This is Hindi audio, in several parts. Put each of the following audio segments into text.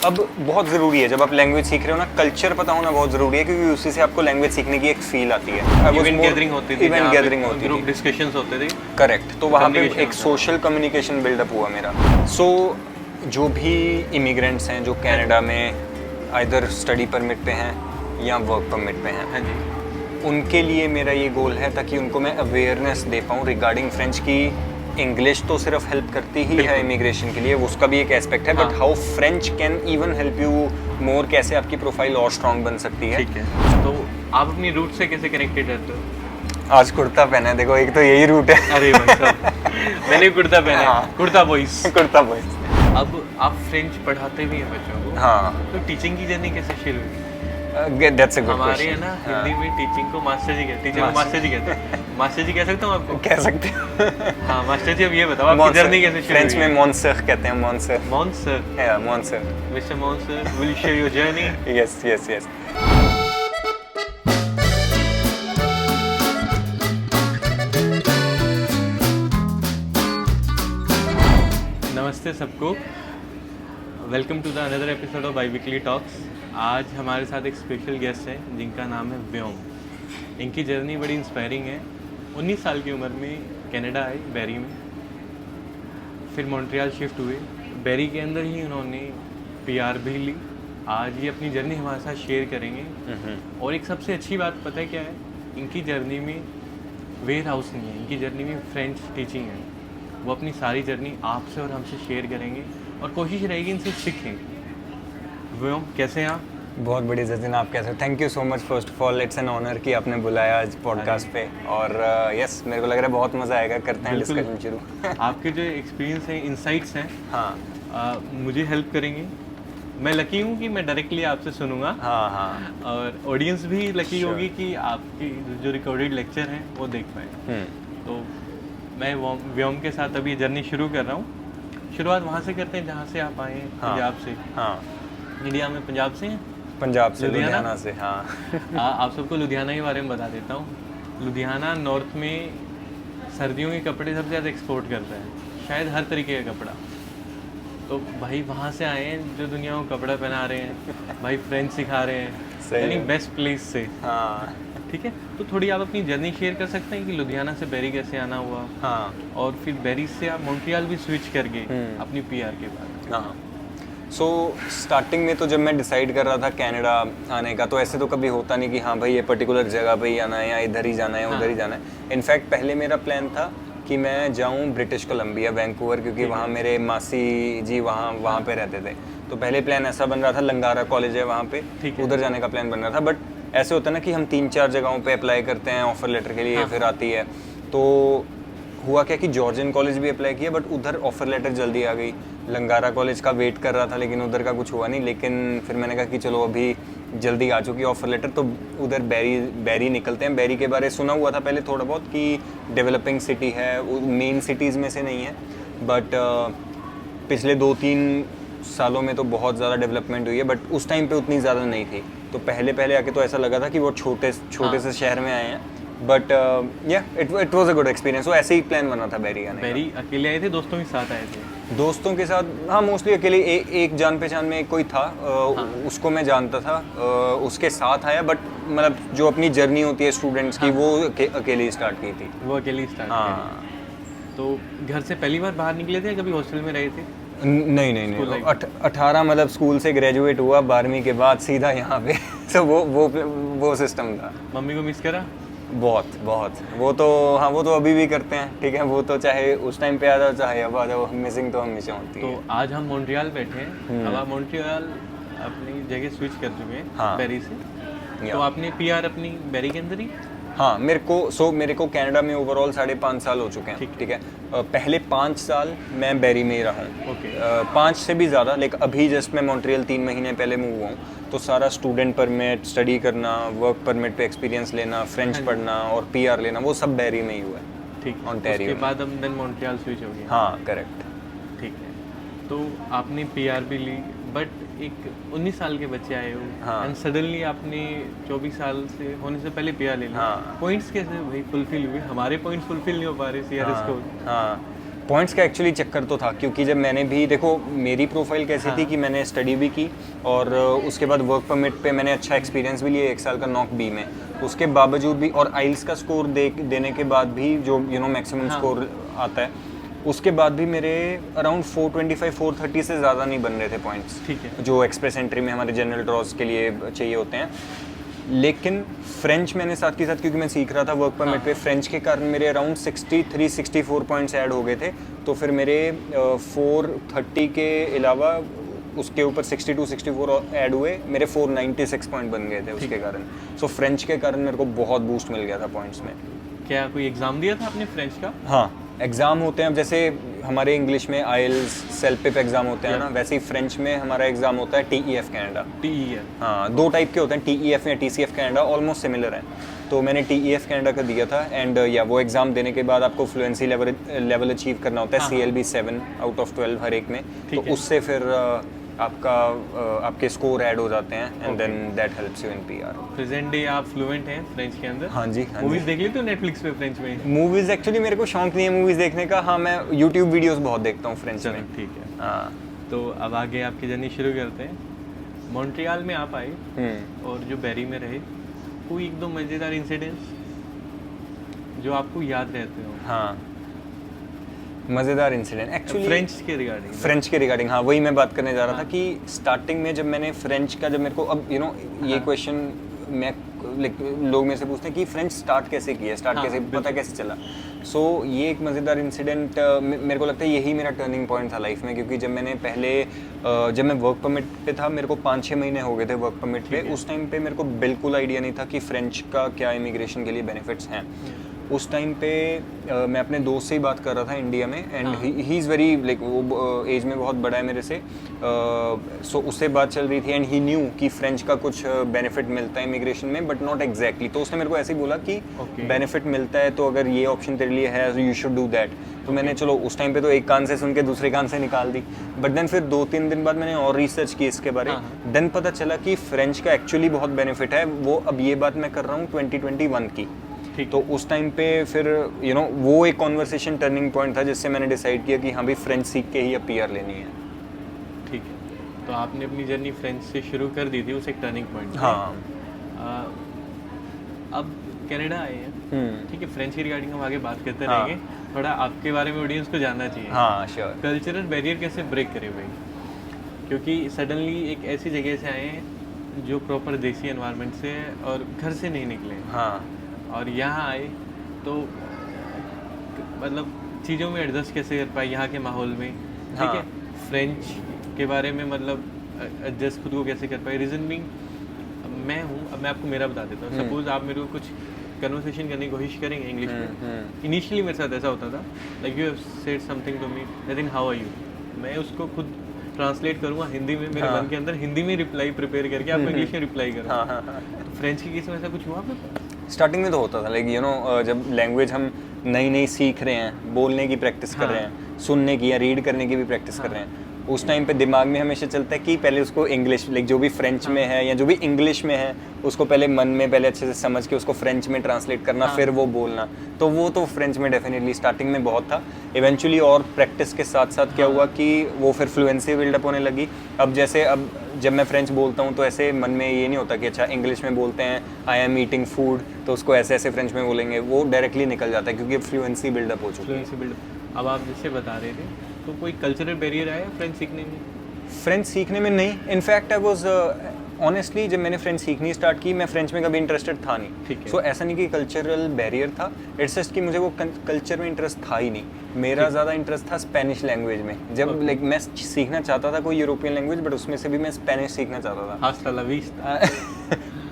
अब बहुत ज़रूरी है जब आप लैंग्वेज सीख रहे हो ना, कल्चर पता होना बहुत ज़रूरी है, क्योंकि उसी से आपको लैंग्वेज सीखने की एक फील आती है। इवेंट गैदरिंग होती थी, इवेंट गैदरिंग होती ग्रुप थी, डिस्कशंस होते थे। करेक्ट। तो वहाँ पे Communication एक होता है। सोशल कम्युनिकेशन बिल्डअप हुआ मेरा। सो जो भी इमिग्रेंट्स हैं जो कनाडा में आइदर स्टडी परमिट पे हैं या वर्क परमिट पे हैं, हाँ जी, उनके लिए मेरा ये गोल है ताकि उनको मैं अवेयरनेस दे पाऊँ रिगार्डिंग फ्रेंच की। इंग्लिश तो सिर्फ हेल्प करती ही है बिल्कुल। इमिग्रेशन के लिए, उसका भी एक एस्पेक्ट है, बट हाँ। How French can even help you more, कैसे आपकी प्रोफाइल और स्ट्रांग बन सकती है। ठीक है। तो आप अपनी रूट से कैसे कनेक्टेड रहते हो? आज कुर्ता पहना है, देखो एक तो यही रूट है। अरे भाई साहब, मैंने भी कुर्ता पहना है, हाँ। कुर्ता बॉयज। कुर्ता बॉयज। अब आप फ्रेंच पढ़ाते भी हैं बच्चों को, हाँ, तो टीचिंग की जर्नी कैसे शुरू हुई? दैट्स अ गुड हमारे है क्वेश्चन। ना हिंदी में टीचिंग को मास्टर जी कहते हैं, टीचर को मास्टर जी कहते हैं। मास्टर जी कह सकता हूँ आपको? कह सकते हैं। हाँ मास्टर जी, अब ये बताओ आपकी जर्नी कैसे शुरू फ्रेंच हुई? में मॉन्सर कहते हैं, monsieur. Monsieur, monsieur. Mister monsieur, will you share your journey? Yes yes yes. नमस्ते सबको, welcome to the another episode of biweekly talks. आज हमारे साथ एक स्पेशल गेस्ट हैं जिनका नाम है व्योम। इनकी जर्नी बड़ी इंस्पायरिंग है। 19 साल की उम्र में कनाडा आए, बैरी में, फिर मॉन्ट्रियल शिफ्ट हुए। बैरी के अंदर ही उन्होंने पीआर भी ली। आज ये अपनी जर्नी हमारे साथ शेयर करेंगे। और एक सबसे अच्छी बात पता है क्या है, इनकी जर्नी में वेयर हाउस नहीं है, इनकी जर्नी में फ्रेंच टीचिंग है। वो अपनी सारी जर्नी आपसे और हमसे शेयर करेंगे और कोशिश रहेगी इनसे सीखें। व्योम, कैसे हैं आप? बहुत बड़ी जतिन, आप कैसे? Thank you so much first of all, it's an honour कि आपने बुलाया आज पॉडकास्ट पे। और यस मेरे को लग रहा है बहुत मज़ा आएगा, करते हैं बिल्कुल। डिस्कशन शुरू। आपके जो एक्सपीरियंस हैं, इंसाइट्स हैं, हाँ मुझे हेल्प करेंगे। मैं लकी हूँ कि मैं डायरेक्टली आपसे सुनूंगा, हाँ हाँ। और ऑडियंस भी लकी Sure. होगी कि आपकी जो रिकॉर्डेड लेक्चर हैं वो देख पाए। तो मैं व्योम के साथ अभी जर्नी शुरू कर रहा हूँ। शुरुआत वहाँ से करते हैं जहाँ से आप आए हैं, हाँ। पंजाब से। हाँ, इंडिया में पंजाब से हैं? पंजाब से, लुधियाना? लुधियाना से। हाँ आप सबको लुधियाना के बारे में बता देता हूँ। लुधियाना नॉर्थ में सर्दियों के कपड़े सबसे ज़्यादा एक्सपोर्ट करता है, शायद हर तरीके का कपड़ा। तो भाई वहाँ से आए हैं जो दुनिया को कपड़ा पहना रहे हैं, भाई फ्रेंच सिखा रहे हैं, सही यानी है। बेस्ट प्लेस से। हाँ ठीक है, तो थोड़ी आप अपनी जर्नी शेयर कर सकते हैं कि लुधियाना से बैरी कैसे आना हुआ, हाँ और फिर बैरी से आप मॉन्ट्रियल भी स्विच करके अपनी पीआर के बाद। हाँ। सो स्टार्टिंग में तो जब मैं डिसाइड कर रहा था कनाडा आने का, तो ऐसे तो कभी होता नहीं कि हाँ भाई ये पर्टिकुलर जगह पे ही आना है या इधर ही जाना है उधर ही जाना है। इनफैक्ट पहले मेरा प्लान था कि मैं जाऊँ ब्रिटिश कोलंबिया, वैंकूवर, क्योंकि वहाँ मेरे मासी जी वहाँ पे रहते थे। तो पहले प्लान ऐसा बन रहा था, लंगारा कॉलेज है वहाँ पे, उधर जाने का प्लान बन रहा था। बट ऐसे होता है ना कि हम 3-4 जगहों पे अप्लाई करते हैं ऑफर लेटर के लिए, फिर आती है। तो हुआ क्या कि जॉर्जियन कॉलेज भी अप्लाई किया, बट उधर ऑफर लेटर जल्दी आ गई। लंगारा कॉलेज का वेट कर रहा था लेकिन उधर का कुछ हुआ नहीं। लेकिन फिर मैंने कहा कि चलो अभी जल्दी आ चुकी ऑफर लेटर, तो उधर बैरी निकलते हैं। बैरी के बारे सुना हुआ था पहले थोड़ा बहुत कि डेवलपिंग सिटी है, मेन सिटीज़ में से नहीं है, बट पिछले 2-3 सालों में तो बहुत ज़्यादा डेवलपमेंट हुई है, बट उस टाइम पे उतनी ज़्यादा नहीं थी। तो पहले आके तो ऐसा लगा था कि वो छोटे से शहर में आए हैं। बट या it was a good experience. वो ऐसे ही प्लान बना था बैरी आने का। बैरी अकेले आए थे, दोस्तों के साथ आए थे? दोस्तों के साथ, हाँ मोस्टली अकेले। एक जान पहचान में कोई था, उसको मैं जानता था, उसके साथ आया। बट मतलब जो अपनी जर्नी होती है स्टूडेंट्स की, वो अकेले स्टार्ट की थी। वो अकेले स्टार्ट हाँ। तो घर से पहली बार बाहर निकले थे या कभी हॉस्टल में रहे थे? नहीं 18 मतलब स्कूल से ग्रेजुएट हुआ, 12वीं के बाद सीधा यहाँ पे। तो वो सिस्टम था। मम्मी को मिस करा? बहुत। वो तो हाँ, वो तो अभी भी करते हैं। ठीक है, वो तो चाहे उस टाइम पे आ जाओ चाहे अब आ जाओ, मिसिंग तो हमेशा होती है। तो आज हम मॉन्ट्रियल बैठे हैं। अब आप मॉन्ट्रियल अपनी जगह स्विच कर चुके हैं, हाँ। बैरी से। तो आपने पीआर अपनी बैरी के अंदर ही? हाँ, मेरे को कनाडा में ओवरऑल 5.5 साल हो चुके हैं। ठीक है, पहले 5 साल मैं बैरी में ही रहा हूँ। ओके। 5 से भी ज़्यादा, लेकिन अभी जस्ट मैं मॉन्ट्रियल 3 महीने पहले मूव हुआ हूँ। तो सारा स्टूडेंट परमिट, स्टडी करना, वर्क परमिट पे एक्सपीरियंस लेना, फ्रेंच पढ़ना और पीआर लेना, वो सब बैरी में ही हुआ है। ठीक, ओंटारियो उसके में। बाद हम देन मॉन्ट्रियल स्विच हो गया। हाँ करेक्ट। ठीक है, तो आपने पीआर भी ली, बट एक 19 साल के बच्चे आए हो, हाँ। एंड सडनली आपने 24 साल से होने से पहले पीआर ले लिया। हाँ। पॉइंट्स कैसे भाई फुलफिल हुए? हमारे पॉइंट्स फुलफिल नहीं हो पा रहे, सीआरएस को। हाँ, पॉइंट्स का एक्चुअली चक्कर तो था, क्योंकि जब मैंने भी देखो मेरी प्रोफाइल कैसी थी कि मैंने स्टडी भी की और उसके बाद वर्क परमिट पे मैंने अच्छा एक्सपीरियंस भी लिया 1 साल का नॉक बी में, उसके बावजूद भी और आइल्स का स्कोर देने के बाद भी जो मैक्सिमम स्कोर आता है, उसके बाद भी मेरे अराउंड 425 430 से ज़्यादा नहीं बन रहे थे पॉइंट्स, ठीक है, जो एक्सप्रेस एंट्री में हमारे जनरल ड्रॉज के लिए चाहिए होते हैं। लेकिन फ्रेंच मैंने साथ के साथ, क्योंकि मैं सीख रहा था वर्क परमिट पे, फ्रेंच के कारण मेरे अराउंड 63 64 पॉइंट्स ऐड हो गए थे। तो फिर मेरे 430 के अलावा उसके ऊपर 62 64 ऐड हुए, मेरे 496 पॉइंट बन गए थे उसके कारण। सो फ्रेंच के कारण मेरे को बहुत बूस्ट मिल गया था पॉइंट्स में। क्या कोई एग्ज़ाम दिया था आपने फ्रेंच का? हाँ, एग्ज़ाम होते हैं, जैसे हमारे इंग्लिश में आइल्स सेल्पिप एग्ज़ाम होते हैं ना, वैसे ही फ्रेंच में हमारा एग्ज़ाम होता है TEF कनाडा। TEF, हाँ, 2 टाइप के होते हैं, TEF या TCF कनाडा, ऑलमोस्ट सिमिलर हैं। तो मैंने TEF कनाडा का दिया था एंड या वो एग्ज़ाम देने के बाद आपको फ्लुएंसी लेवल अचीव करना होता है, CLB 7 आउट ऑफ 12 हर एक में। तो उससे फिर आपके स्कोर ऐड हो जाते हैं and then that helps you in PR। Present day आप फ्लुएंट हैं फ्रेंच के अंदर? हाँ जी, हाँ जी। मूवीज़ देख लेते हो नेटफ्लिक्स पे फ्रेंच में? मूवीज़ एक्चुअली मेरे को शौक नहीं है मूवीज़ देखने का। हाँ, मैं यूट्यूब वीडियोस बहुत देखता हूँ फ्रेंच में। ठीक है, हाँ। तो अब आगे आपकी जर्नी शुरू करते हैं। मॉन्ट्रियल में आप आए और जो बैरी में रहे, कोई 1-2 मज़ेदार इंसिडेंट्स जो आपको याद रहते हो? हाँ, मज़ेदार इंसिडेंट एक्चुअली फ्रेंच के रिगार्डिंग हाँ, वही मैं बात करने जा रहा था कि स्टार्टिंग में जब मैंने फ्रेंच का, जब मेरे को अब ये क्वेश्चन मैं लोग मेरे से पूछते हैं कि फ्रेंच स्टार्ट कैसे किया, कैसे पता कैसे चला। सो ये एक मज़ेदार इंसिडेंट मेरे को लगता है यही मेरा टर्निंग पॉइंट था लाइफ में, क्योंकि जब मैंने पहले जब मैं वर्क परमिट पे था, मेरे को 5-6 महीने हो गए थे वर्क परमिट पे, उस टाइम पे मेरे को बिल्कुल आइडिया नहीं था कि फ्रेंच का क्या इमिग्रेशन के लिए बेनिफिट्स हैं। उस टाइम पे मैं अपने दोस्त से ही बात कर रहा था इंडिया में and he is very like, वो एज में बहुत बड़ा है मेरे से, सो उससे बात चल रही थी एंड ही न्यू कि फ्रेंच का कुछ बेनिफिट मिलता है इमिग्रेशन में, बट नॉट एग्जैक्टली। तो उसने मेरे को ऐसे ही बोला कि बेनिफिट मिलता है, तो अगर ये ऑप्शन तेरे लिए है यू शुड डू दैट। तो मैंने चलो उस टाइम पे तो एक कान से सुन के दूसरे कान से निकाल दी, बट देन फिर 2-3 दिन बाद मैंने और रिसर्च की इसके बारे, देन पता चला कि फ्रेंच का एक्चुअली बहुत बेनिफिट है। वो अब ये बात मैं कर रहा हूँ 2021 की। तो उस टाइम पे फिर वो एक कॉन्वर्सेशन टर्निंग पॉइंट था जिससे मैंने डिसाइड किया कि हाँ भाई फ्रेंच सीख के ही अब PR लेनी है। ठीक है, तो आपने अपनी जर्नी फ्रेंच से शुरू कर दी थी, उस एक टर्निंग पॉइंट। हाँ, अब कनाडा आए हैं, ठीक है, फ्रेंच की रिगार्डिंग हम आगे बात करते रहेंगे। थोड़ा आपके बारे में ऑडियंस को जानना चाहिए। हाँ, श्योर। कल्चरल बैरियर कैसे ब्रेक करे भाई, क्योंकि सडनली एक ऐसी जगह से आए हैं जो प्रॉपर देसी एनवायरनमेंट से और घर से नहीं निकले, हाँ, और यहाँ आए तो मतलब चीज़ों में एडजस्ट कैसे कर पाए यहाँ के माहौल में, ठीक है, फ्रेंच के बारे में मतलब एडजस्ट खुद को कैसे कर पाए। रीज़न बीइंग मैं हूँ, अब मैं आपको मेरा बता देता हूँ। सपोज आप मेरे को कुछ कन्वर्सेशन करने की कोशिश करेंगे इंग्लिश में, इनिशियली मेरे साथ ऐसा होता था, like you have said something to me, nothing, how are you, मैं उसको खुद ट्रांसलेट करूँगा हिंदी में, मेरे मन के अंदर हिंदी में रिप्लाई प्रिपेयर करके आपको इंग्लिश में रिप्लाई करूँगा। तो फ्रेंच के केस में ऐसा कुछ हुआ आपको? स्टार्टिंग में तो होता था, लाइक जब लैंग्वेज हम नई नई सीख रहे हैं, बोलने की प्रैक्टिस कर रहे हैं, सुनने की या रीड करने की भी प्रैक्टिस कर रहे हैं, उस टाइम पे दिमाग में हमेशा चलता है कि पहले उसको इंग्लिश, लाइक जो भी फ्रेंच में है या जो भी इंग्लिश में है, उसको पहले मन में पहले अच्छे से समझ के उसको फ्रेंच में ट्रांसलेट करना, फिर वो बोलना। तो वो तो फ्रेंच में डेफिनेटली स्टार्टिंग में बहुत था। इवेंचुअली और प्रैक्टिस के साथ साथ क्या हुआ कि वो फिर फ्लुएंसी बिल्डअप होने लगी। अब जब मैं फ्रेंच बोलता हूँ तो ऐसे मन में ये नहीं होता कि अच्छा इंग्लिश में बोलते हैं, आई एम ईटिंग फूड, तो उसको ऐसे ऐसे फ्रेंच में बोलेंगे, वो डायरेक्टली निकल जाता है क्योंकि फ्लुएंसी बिल्डअप हो चुकी है। अब आप जैसे बता रहे थे, तो कोई कल्चरल बैरियर आया फ्रेंच सीखने में? फ्रेंच सीखने में नहीं, इनफैक्ट आई वाज ऑनेस्टली जब मैंने फ्रेंच सीखनी स्टार्ट की, मैं फ्रेंच में कभी इंटरेस्टेड था नहीं। ठीक है। सो ऐसा नहीं कि कल्चरल बैरियर था, इट्स जस्ट कि मुझे वो कल्चर में इंटरेस्ट था ही नहीं। मेरा ज़्यादा इंटरेस्ट था स्पेनिश लैंग्वेज में। जब लाइक मैं सीखना चाहता था कोई यूरोपियन लैंग्वेज, बट उसमें से भी मैं स्पेनिश सीखना चाहता था। हास्ता ला विस्ता।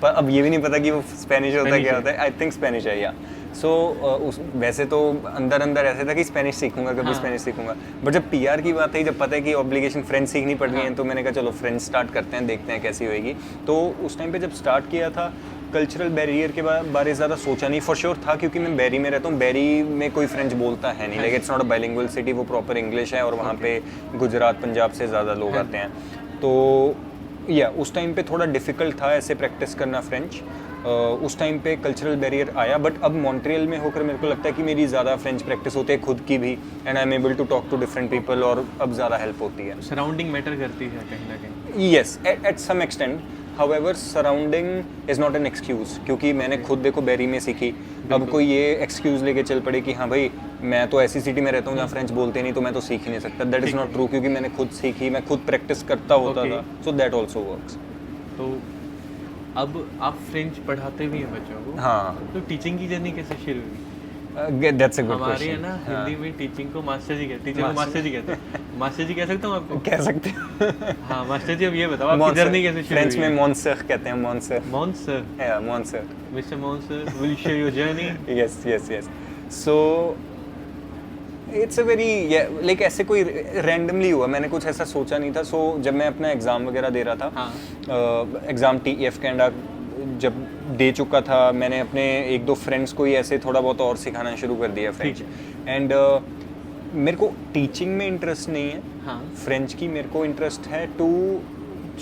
पर अब ये भी नहीं पता कि वो स्पेनिश होता है क्या होता है। आई थिंक स्पेनिश है या सो वैसे तो अंदर अंदर ऐसे था कि स्पेनिश सीखूंगा, कभी स्पेनिश सीखूंगा, बट जब PR की बात आई, जब पता है कि ऑब्लिगेशन फ्रेंच सीखनी पड़ रही है, तो मैंने कहा चलो फ्रेंच स्टार्ट करते हैं, देखते हैं कैसी होएगी। तो उस टाइम पे जब स्टार्ट किया था, कल्चरल बैरियर के बारे ज़्यादा सोचा नहीं। फॉर श्योर था क्योंकि मैं बैरी में रहता हूँ, बैरी में कोई फ्रेंच बोलता है नहीं, like it's not a bilingual city, वो प्रॉपर इंग्लिश है और वहाँ पे गुजरात पंजाब से ज़्यादा लोग आते हैं। तो या उस टाइम पे थोड़ा डिफ़िकल्ट था ऐसे प्रैक्टिस करना फ्रेंच। उस टाइम पे कल्चरल बैरियर आया, बट अब मॉन्ट्रियल में होकर मेरे को लगता है कि मेरी ज़्यादा फ्रेंच प्रैक्टिस होती है खुद की भी, and I am able to talk to different people, और अब ज़्यादा हेल्प होती है। सराउंडिंग मैटर करती है कहीं ना कहीं। Yes, at some extent. However surrounding is not an excuse, क्योंकि मैंने खुद देखो बैरी में सीखी। अब कोई ये एक्सक्यूज़ लेके चल पड़े कि हाँ भाई मैं तो ऐसी सिटी में रहता हूँ जहाँ फ्रेंच बोलते नहीं, तो मैं तो सीख ही नहीं सकता। दैट इज़ नॉट ट्रू, क्योंकि मैंने खुद सीखी, मैं खुद प्रैक्टिस करता होता था, सो दैट ऑल्सो वर्क्स। तो अब आप फ्रेंच पढ़ाते भी हैं बच्चों को। हाँ, तो टीचिंग की जर्नी कैसे शुरू हुई? दैट्स अ गुड हमारे है क्वेश्चन। ना हिंदी में टीचिंग को मास्टर जी कहते हैं, टीचर को मास्टर जी कहते हैं। मास्टर जी कह सकता हूँ आपको? कह सकते हैं। हाँ मास्टर जी, अब ये बताओ आपकी जर्नी कैसे शुरू हुई? फ्रेंच में मॉन्सर कहते हैं, मॉन्सर। मॉन्सर, या monster. Mister monsieur will share your journey. Yes yes yes. So it's a very, like ऐसे कोई रैंडमली हुआ, मैंने कुछ ऐसा सोचा नहीं था। सो जब मैं अपना एग्ज़ाम वगैरह दे रहा था, एग्ज़ाम TEF कैनेडा जब दे चुका था, मैंने अपने एक दो फ्रेंड्स को ही ऐसे थोड़ा बहुत और सिखाना शुरू कर दिया फ्रेंच। एंड मेरे को टीचिंग में इंटरेस्ट नहीं है, हाँ। फ्रेंच की मेरे को इंटरेस्ट है to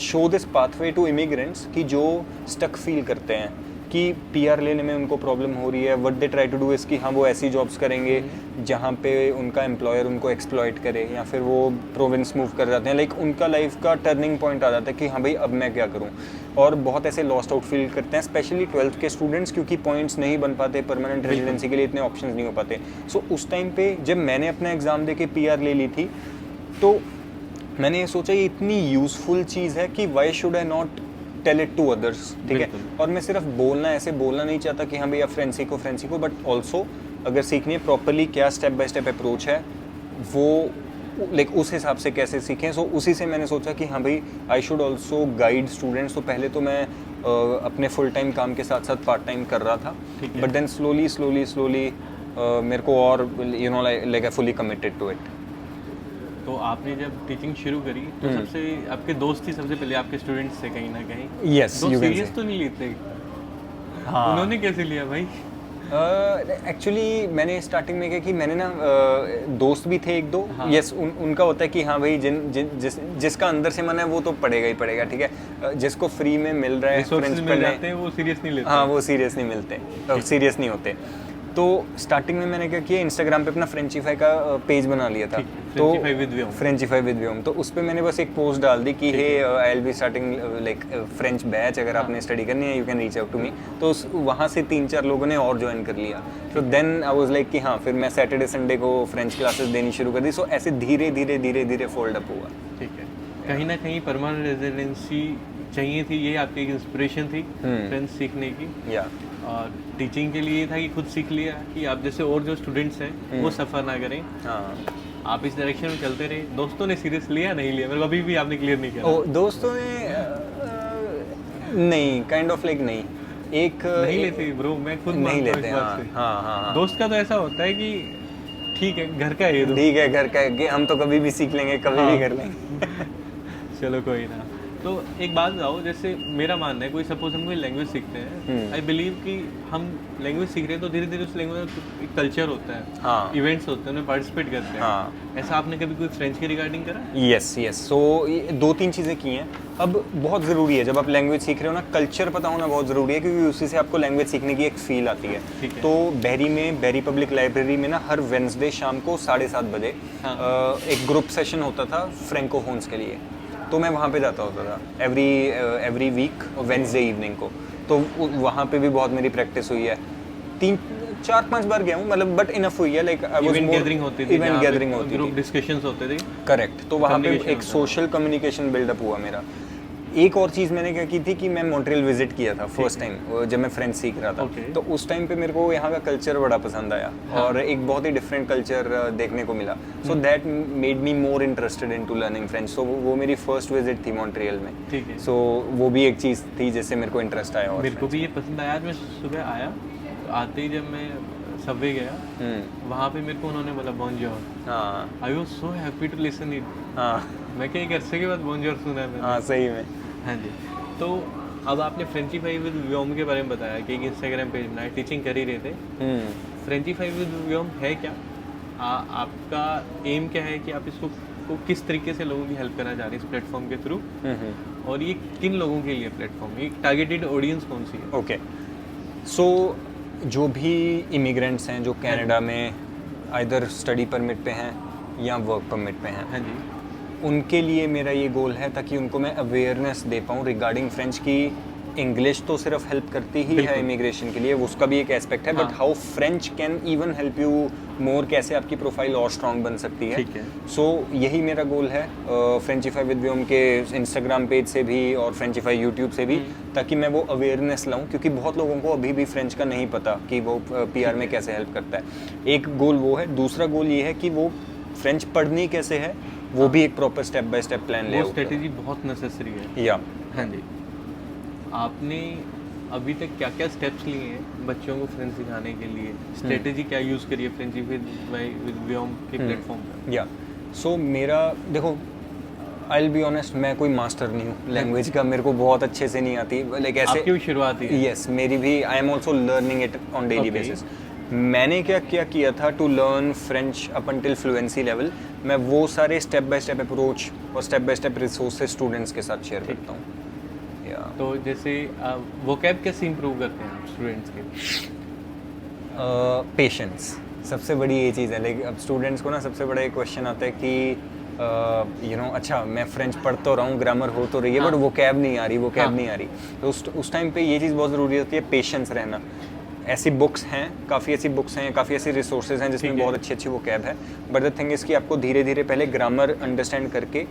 show this pathway to immigrants कि जो स्टक फील करते हैं कि PR लेने में उनको प्रॉब्लम हो रही है। What they try to do is कि हाँ वो ऐसी जॉब्स करेंगे जहाँ पे उनका एम्प्लॉयर उनको एक्सप्लॉइट करे, या फिर वो प्रोविंस मूव कर जाते हैं। लाइक उनका लाइफ का टर्निंग पॉइंट आ जाता है कि हाँ भाई अब मैं क्या करूँ, और बहुत ऐसे लॉस्ट आउट फील करते हैं, स्पेशली 12th के स्टूडेंट्स, क्योंकि पॉइंट्स नहीं बन पाते, परमानेंट रेजिडेंसी के लिए इतने ऑप्शंस नहीं हो पाते। सो उस टाइम पे जब मैंने अपना एग्ज़ाम दे के PR ले ली थी, तो मैंने ये सोचा ये इतनी यूज़फुल चीज़ है कि why should I not tell it to others, ठीक है। और मैं सिर्फ ऐसे बोलना नहीं चाहता कि हाँ भैया फ्रेंच सीखो, बट ऑल्सो अगर सीखनी है प्रॉपरली, क्या स्टेप बाय स्टेप अप्रोच है वो, लाइक उस हिसाब से कैसे सीखें। सो उसी से मैंने सोचा कि हाँ भाई I should also guide students. तो पहले तो मैं अपने फुल टाइम काम के साथ साथ पार्ट टाइम कर रहा था, बट देन स्लोली मेरे को और like I fully committed to it. तो आपने जब टीचिंग शुरू करी तो सबसे आपके दोस्त ही सबसे पहले आपके स्टूडेंट्स थे कहीं ना कहीं। यस, दोस्त सीरियस तो नहीं लेते? हाँ, उन्होंने कैसे लिया भाई? एक्चुअली मैंने स्टार्टिंग में क्या कि मैंने ना दोस्त भी थे एक दो। यस, उनका होता है कि हाँ भाई जिसका अंदर से मन है वो तो पढ़ेगा ही पढ़ेगा, ठीक है। जिसको फ्री में मिल रहा है फ्रेंच पढ़ने, वो सीरियस नहीं लेते। हाँ वो सीरियस नहीं मिलते, सीरियस नहीं होते। तो स्टार्टिंग में मैंने क्या किया, इंस्टाग्राम पे अपना फ्रेंचिफाई का पेज बना लिया था। तो फ्रेंचिफाई विद व्योम, तो उस पर मैंने बस एक पोस्ट डाल दी कि hey I will be starting like French batch, अगर आपने स्टडी करनी है you can reach out to me. तो वहाँ से 3-4 लोगों ने और ज्वाइन कर लिया। तो देन आई वाज लाइक कि हाँ, फिर मैं सैटरडे संडे को फ्रेंच क्लासेस देनी शुरू कर दी। सो ऐसे धीरे धीरे फोल्ड अप हुआ। ठीक है, कहीं ना कहीं परमानेंट रेजिडेंसी चाहिए थी, ये आपकी एक इंस्पिरेशन थी फ्रेंच सीखने की। या और टीचिंग के लिए था कि खुद सीख लिया कि आप जैसे और जो स्टूडेंट्स हैं वो सफ़र ना करें। हाँ, आप इस डायरेक्शन में चलते रहे। दोस्तों ने सीरियस लिया नहीं लिया, मेरे को अभी भी आपने क्लियर नहीं किया। दोस्तों ने नहीं, काइंड ऑफ लाइक नहीं, एक नहीं लेते ब्रो, मैं खुद नहीं मानता हूँ लेते। इस बात से। हाँ। दोस्त का तो ऐसा होता है कि ठीक है घर का है, ठीक है घर का है, हम तो कभी भी सीख लेंगे, कभी भी कर लेंगे। चलो कोई ना। तो एक बात बताओ, जैसे मेरा मानना है, कोई सपोज हम कोई लैंग्वेज सीखते हैं, आई बिलीव कि हम लैंग्वेज सीख रहे हैं तो धीरे धीरे उस लैंग्वेज में एक कल्चर होता है, हाँ, इवेंट्स होते हैं, उन्हें पार्टिसिपेट करते हैं। हाँ, ऐसा आपने कभी कोई फ्रेंच के रिगार्डिंग करा? यस। सो 2-3 चीज़ें की हैं। अब बहुत ज़रूरी है जब आप लैंग्वेज सीख रहे हो ना, कल्चर पता होना बहुत ज़रूरी है, क्योंकि उसी से आपको लैंग्वेज सीखने की एक फील आती है। तो बैरी पब्लिक लाइब्रेरी में ना हर वेडनेसडे शाम को 7:30 बजे एक ग्रुप सेशन होता था फ्रेंकोफोन्स के लिए। तो मैं वहाँ पे जाता होता था एवरी वीक वेडनेसडे इवनिंग को। तो वहाँ पे भी बहुत मेरी प्रैक्टिस हुई है। 3-4-5 बार गया हूँ, मतलब बट इनफ हुई है। लाइक इवेंट गैदरिंग होती थी, ग्रुप डिस्कशंस होते थे। करेक्ट। तो वहाँ पे एक सोशल कम्युनिकेशन बिल्डअप हुआ मेरा। एक और चीज़ मैंने क्या की थी कि मैं मॉन्ट्रियल विजिट किया था फर्स्ट टाइम जब मैं फ्रेंच सीख रहा था। तो उस टाइम पे मेरे को यहाँ का कल्चर बड़ा पसंद आया, और एक बहुत ही डिफरेंट कल्चर देखने को मिला। So that made me more interested in to learning French. सो वो मेरी फर्स्ट विजिट थी मॉन्ट्रियल में। सो वो भी एक चीज़ थी जिससे मेरे को इंटरेस्ट आया। और मेरे को भी ये पसंद आया। आज मैं सुबह आया, तो आते ही जब मैं सबवे गया, वहाँ पे मेरे को उन्होंने बोला बोंजोर। हाँ, I was so happy to listen it. हाँ, मैं क्या एक अरसे के बाद बोंजोर सुना है मैंने। हाँ, सही में। हाँ जी। तो अब आपने फ्रेंचिफाई विद व्योम के बारे में बताया कि एक इंस्टाग्राम पेज बनाया, टीचिंग कर ही रहे थे। फ्रेंचिफाई विद व्योम है क्या? आपका एम क्या है कि आप इसको किस तरीके से लोगों की हेल्प करना चाह रहे हैं इस प्लेटफॉर्म के थ्रू? और ये किन लोगों के लिए प्लेटफॉर्म, ये टारगेटेड ऑडियंस कौन सी है? ओके, सो जो भी इमिग्रेंट्स हैं जो कनाडा में आइदर स्टडी परमिट पे हैं या वर्क परमिट पे हैं, हाँ जी, उनके लिए मेरा ये गोल है ताकि उनको मैं अवेयरनेस दे पाऊँ रिगार्डिंग फ्रेंच की। इंग्लिश तो सिर्फ हेल्प करती ही है इमिग्रेशन के लिए, उसका भी एक एस्पेक्ट है, but how French can even help you more, कैसे आपकी प्रोफाइल और स्ट्रांग बन सकती है। ठीक है। सो यही मेरा गोल है फ्रेंचिफाई विद व्योम के इंस्टाग्राम पेज से भी और फ्रेंचिफाई यूट्यूब से भी, ताकि मैं वो अवेयरनेस लाऊं, क्योंकि बहुत लोगों को अभी भी फ्रेंच का नहीं पता कि वो पीआर में कैसे हेल्प करता है। एक गोल वो है। दूसरा गोल ये है कि वो फ्रेंच पढ़नी कैसे है वो भी एक proper step by step plan ले। वो स्ट्रेटेजी बहुत नेसेसरी है। या हाँ जी, आपने अभी तक क्या क्या स्टेप्स लिए हैं बच्चों को फ्रेंच सिखाने के लिए? स्ट्रेटेजी क्या यूज़ करी है फ्रेंची विद व्योम के प्लेटफॉर्म पर? या सो मेरा देखो, आई विल बी ऑनेस्ट, मैं कोई मास्टर नहीं हूँ लैंग्वेज का, मेरे को बहुत अच्छे से नहीं आती, लाइक ऐसे आपकी भी शुरुआत है? यस, मेरी भी। I am also learning it on daily basis. मैंने क्या क्या किया था to learn French up until fluency level, मैं वो सारे स्टेप बाय स्टेप अप्रोच और step by step resources students के साथ शेयर करता हूँ। तो जैसे वोकैब कैसे इंप्रूव करते हैं आप स्टूडेंट्स के? पेशेंस सबसे बड़ी ये चीज़ है। लाइक अब स्टूडेंट्स को ना सबसे बड़ा एक क्वेश्चन आता है कि अच्छा मैं फ्रेंच पढ़ तो रहा हूँ, ग्रामर हो तो रही है, बट वो कैब नहीं आ रही, वो कैब नहीं आ रही। तो उस टाइम पे ये चीज़ बहुत ज़रूरी होती है, पेशेंस रहना। ऐसी बुक्स हैं, काफ़ी ऐसी बुक्स हैं, काफ़ी ऐसी रिसोर्सेज हैं जिसमें बहुत अच्छी अच्छी वो कैब है, बट द थिंग इज़ कि आपको धीरे धीरे पहले ग्रामर अंडरस्टैंड करके,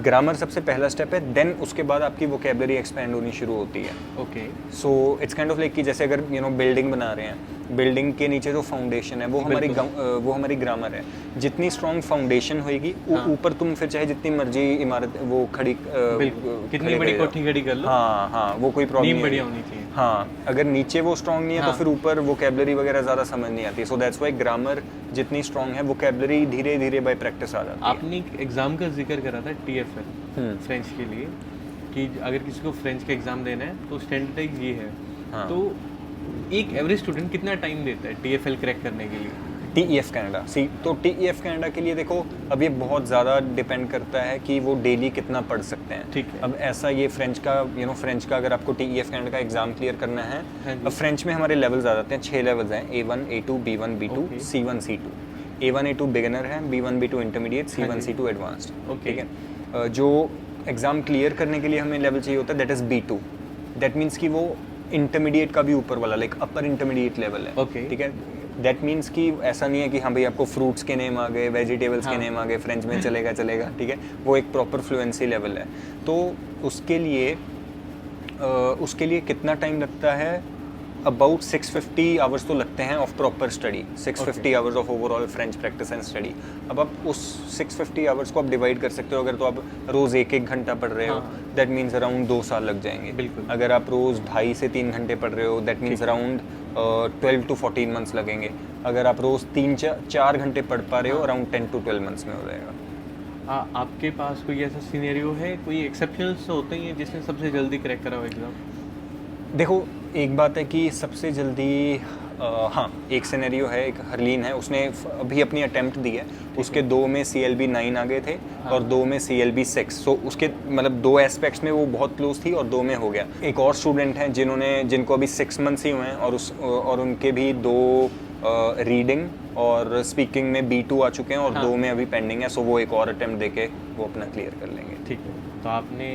ग्रामर सबसे पहला स्टेप है, देन उसके बाद आपकी वोकेबलरी एक्सपैंड होनी शुरू होती है। Okay, so it's kind of like कि जैसे अगर बिल्डिंग बना रहे हैं, बिल्डिंग के नीचे जो फाउंडेशन है वो हमारी ग्रामर है। जितनी स्ट्रॉन्ग फाउंडेशन होगी ऊपर तुम फिर चाहे जितनी मर्जी इमारत वो खड़ी कितनी बड़ी कोठी खड़ी कर लो, हाँ वो कोई प्रॉब्लम नहीं बढ़िया होनी चाहिए। हाँ, अगर नीचे वो स्ट्रॉन्ग नहीं है तो फिर ऊपर वोकेबलरी वगैरह ज़्यादा समझ नहीं आती। सो दैट्स व्हाई ग्रामर जितनी स्ट्रॉन्ग है वोकेबलरी धीरे धीरे बाय प्रैक्टिस आ जाती है। आपने एक एग्ज़ाम का जिक्र करा था TFL फ्रेंच के लिए, कि अगर किसी को फ्रेंच का एग्ज़ाम देना है तो स्टैंडर्ड ये है। तो एक एवरेज स्टूडेंट कितना टाइम देता है TFL क्रैक करने के लिए? TEF कनाडा तो TEF कनाडा के लिए देखो, अब ये बहुत ज़्यादा डिपेंड करता है कि वो डेली कितना पढ़ सकते हैं। ठीक है। अब ऐसा ये फ्रेंच का फ्रेंच का अगर आपको TEF कनाडा का एग्जाम क्लियर करना है, अब फ्रेंच में हमारे लेवल्स आ जाते हैं, 6 लेवल्स हैं, A1 A2 B1 B2 C1 C2। A1 A2 beginner है, B1 B2 intermediate, C1 C2 advanced. ठीक है। जो एग्ज़ाम क्लियर करने के लिए हमें लेवल चाहिए होता है that is B2। That means कि वो इंटरमीडिएट का भी ऊपर वाला, लाइक अपर इंटरमीडिएट लेवल है। ठीक है। दैट मीन्स कि ऐसा नहीं है कि हाँ भाई आपको फ्रूट्स के नेम आ गए, वेजिटेबल्स के नेम आ गए, फ्रेंच में चलेगा। ठीक है, वो एक प्रॉपर फ्लुएंसी लेवल है। तो उसके लिए कितना टाइम लगता है? अबाउट 650 आवर्स तो लगते हैं of proper study, 650 hours of overall French practice and study. अब आप उस 650 आवर्स को आप डिवाइड कर सकते हो। अगर तो आप रोज़ 1-1 घंटा पढ़ रहे हो, दैट मीन्स अराउंड 2 साल लग जाएंगे। बिल्कुल। अगर आप रोज़ 2.5 से 3 घंटे पढ़ रहे हो, that means around 12 to 14 months लगेंगे। अगर आप रोज़ 3-4 घंटे पढ़ पा रहे हो, अराउंड 10 to 12 मंथ्स में हो जाएगा। आपके पास कोई ऐसा सिनेरियो है, कोई एक्सेप्शनल्स होते हैं जिसने सबसे जल्दी क्रैक करा हो एग्ज़ाम? देखो, एक बात है कि सबसे जल्दी हाँ, एक सिनेरियो है, एक हरलीन है, उसने अभी अपनी अटेम्प्ट दी है, उसके 2 में CLB 9 आ गए थे और 2 में CLB 6। सो उसके मतलब 2 एस्पेक्ट्स में वो बहुत क्लोज थी और 2 में हो गया। एक और स्टूडेंट हैं जिनको अभी 6 मंथ्स ही हुए हैं और उनके भी 2 रीडिंग और स्पीकिंग में B2 आ चुके हैं और 2 में अभी पेंडिंग है। सो वो एक और अटेम्प्ट देके वो अपना क्लियर कर लेंगे। ठीक है। तो आपने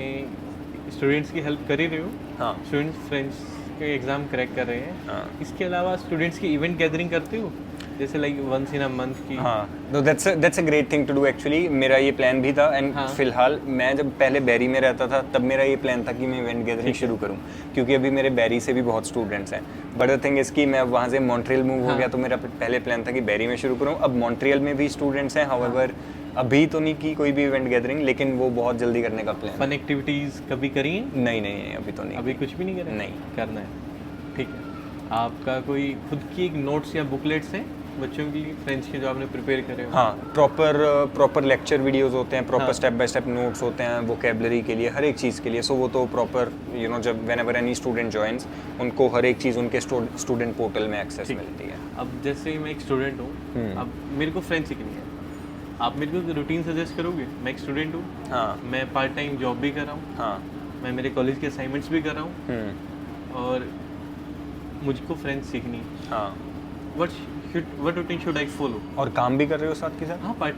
स्टूडेंट्स की हेल्प कर ही रहे हो? हाँ। स्टूडेंट्स फ्रेंच के एग्ज़ाम क्रैक कर रहे हैं। हाँ। इसके अलावा स्टूडेंट्स की इवेंट गैदरिंग करते हो, जैसे like once in a month की? हाँ, तो that's a great thing to do actually. मेरा ये प्लान भी था एंड फिलहाल मैं जब पहले बैरी में रहता था तब मेरा ये प्लान था कि मैं इवेंट गैदरिंग शुरू करूं, क्योंकि अभी मेरे बैरी से भी बहुत स्टूडेंट्स हैं। बट द थिंग इज़ कि मैं वहाँ से मॉन्ट्रियल मूव हो गया, तो मेरा पहले प्लान था कि बैरी में शुरू करूँ। अब मॉन्ट्रियल में भी स्टूडेंट्स हैं, हाउएवर अभी तो नहीं की कोई भी इवेंट गैदरिंग, लेकिन वो बहुत जल्दी करने का प्लान। फन एक्टिविटीज़ कभी करी हैं? नहीं, अभी तो नहीं। अभी कुछ भी नहीं करें? नहीं करना है। ठीक है। आपका कोई खुद की एक नोट्स या बुकलेट्स हैं बच्चों के लिए फ्रेंच के जो आपने प्रिपेयर करे हो? हाँ, प्रॉपर लेक्चर वीडियोस होते हैं, proper step by step notes होते हैं वोकेबलरी के लिए, हर एक चीज़ के लिए। सो वो तो प्रॉपर जब व्हेनेवर एनी स्टूडेंट जॉइन्स, उनको हर एक चीज़ उनके स्टूडेंट पोर्टल में एक्सेस मिलती है। अब जैसे मैं एक स्टूडेंट हूँ, अब मेरे को फ्रेंच सीखनी है, आप मेरे को रूटीन सजेस्ट करोगे? मैं एक स्टूडेंट हूँ, हाँ, मैं पार्ट टाइम जॉब भी कर रहा हूँ, हाँ, मैं मेरे कॉलेज के असाइनमेंट्स भी कर रहा हूँ, और मुझको फ्रेंच सीखनी है, हाँ, what routine should I follow? और काम भी कर रहे हो साथ के साथ? हाँ, पार्ट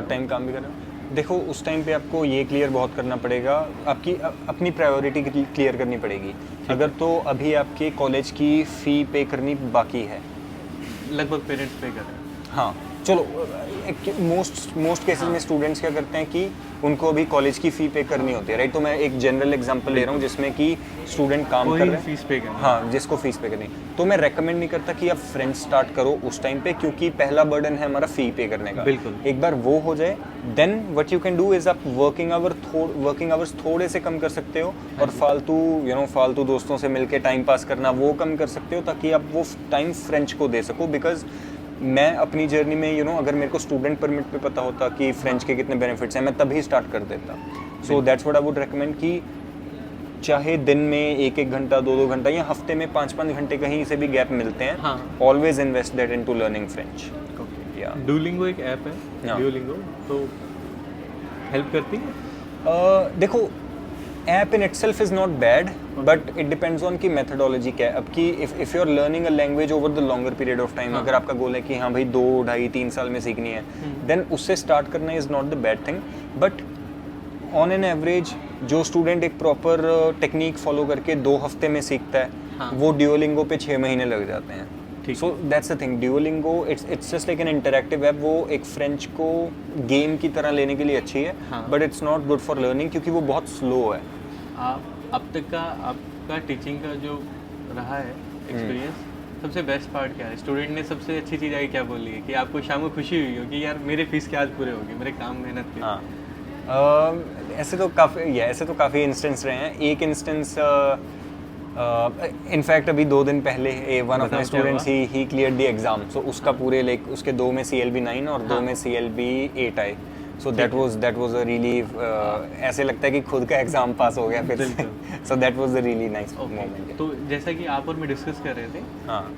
टाइम काम भी कर रहे हो। देखो उस टाइम पे आपको ये क्लियर बहुत करना पड़ेगा, आपकी अपनी प्रायोरिटी क्लियर करनी पड़ेगी। अगर तो अभी आपके कॉलेज की फ़ी पे करनी बाकी है, लगभग पेरेंट्स पे कर रहे हैं। हाँ चलो, मोस्ट केसेस में स्टूडेंट्स क्या करते हैं कि उनको अभी कॉलेज की फ़ी पे करनी होती है, राइट? तो मैं एक जनरल एग्जांपल ले रहा हूँ जिसमें कि स्टूडेंट काम कर रहे हैं, फीस पे करना, हाँ, जिसको फीस पे करनी। तो मैं रेकमेंड नहीं करता कि आप फ्रेंच स्टार्ट करो उस टाइम पे, क्योंकि पहला बर्डन है हमारा फ़ी पे करने का। बिल्कुल। एक बार वो हो जाए, then what you can do is आप वर्किंग आवर्स थोड़े से कम कर सकते हो, और फालतू दोस्तों से मिलके टाइम पास करना वो कम कर सकते हो, ताकि आप वो टाइम फ्रेंच को दे सको। बिकॉज मैं अपनी जर्नी में अगर मेरे को स्टूडेंट परमिट पे पता होता कि फ्रेंच के कितने बेनिफिट्स हैं, मैं तभी स्टार्ट कर देता। So that's what I would recommend कि चाहे दिन में 1-1 घंटा, 2-2 घंटा, या हफ्ते में 5-5 घंटे कहीं से भी गैप मिलते हैं, हाँ। Always invest that into learning French. या डुओलिंगो एक ऐप है, हाँ। डुओलिंगो, तो हेल्प करती है? देखो, app in itself is not bad, but it depends on की मेथडोलॉजी क्या है। अब की if you are learning a language over the longer period of time, अगर आपका गोल है कि हाँ भाई 2, 2.5, 3 साल में सीखनी है, देन उससे स्टार्ट करना is not the bad thing. But on an average जो स्टूडेंट एक प्रॉपर टेक्निक फॉलो करके 2 हफ्ते में सीखता है, हाँ। वो ड्यूओलिंगो पे 6 महीने लग जाते हैं। ठीक। So that's the thing, Duolingo it's just like an interactive app. वो एक फ्रेंच को गेम की तरह लेने के लिए अच्छी है, हाँ। But it's not good for learning, क्योंकि वो बहुत स्लो है। आप अब तक का आपका टीचिंग का जो रहा है एक्सपीरियंस, सबसे बेस्ट पार्ट क्या है? स्टूडेंट ने सबसे अच्छी चीज़ आई क्या बोली है कि आपको शाम को खुशी हुई हो कि यार मेरे फीस के आज पूरे हो गए, मेरे काम मेहनत के? हाँ, ऐसे तो काफ़ी इंस्टेंस रहे हैं। एक इंस्टेंस इनफैक्ट अभी 2 दिन पहले वन ऑफ माई स्टूडेंट्स ही क्लियर द एग्ज़ाम। सो उसका पूरे लाइक उसके 2 में CLB 9 और 2 में CLB 8 आए। So that was a relief. ऐसे लगता है कि खुद का एग्जाम पास हो गया फिर से। So that was a really nice moment. तो जैसा कि आप और मैं डिस्कस कर रहे थे, हाँ,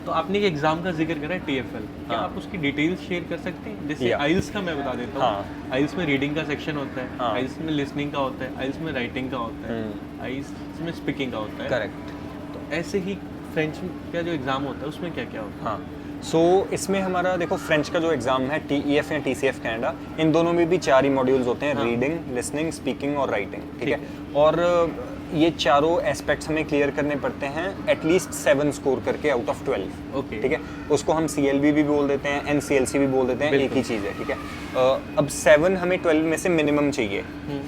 तो आपने एक एग्जाम का जिक्र करा है, TFL, क्या हाँ। आप उसकी डिटेल्स शेयर कर सकते हैं? जैसे Yeah. आइल्स का मैं बता देता हूँ। हाँ। आइल्स में रीडिंग का सेक्शन होता है, हाँ। आइल्स में लिसनिंग का होता है, आइल्स में राइटिंग का होता है, आइल्स में स्पीकिंग का होता है। करेक्ट। तो ऐसे ही फ्रेंच का जो एग्ज़ाम होता है उसमें क्या क्या होता है? हाँ, सो इसमें हमारा देखो फ्रेंच का जो एग्ज़ाम है TEF या TCF कनाडा, इन दोनों में भी 4 ही मॉड्यूल्स होते हैं, हाँ। रीडिंग, लिसनिंग, स्पीकिंग और राइटिंग। ठीक है। ठीक और ये चारों एस्पेक्ट्स हमें क्लियर करने पड़ते हैं एटलीस्ट 7 स्कोर करके आउट ऑफ 12। ओके। ठीक है। उसको हम CLB भी बोल देते हैं, NCLC भी बोल देते हैं, एक ही चीज़ है। ठीक है। अब 7 हमें 12 में से मिनिमम चाहिए।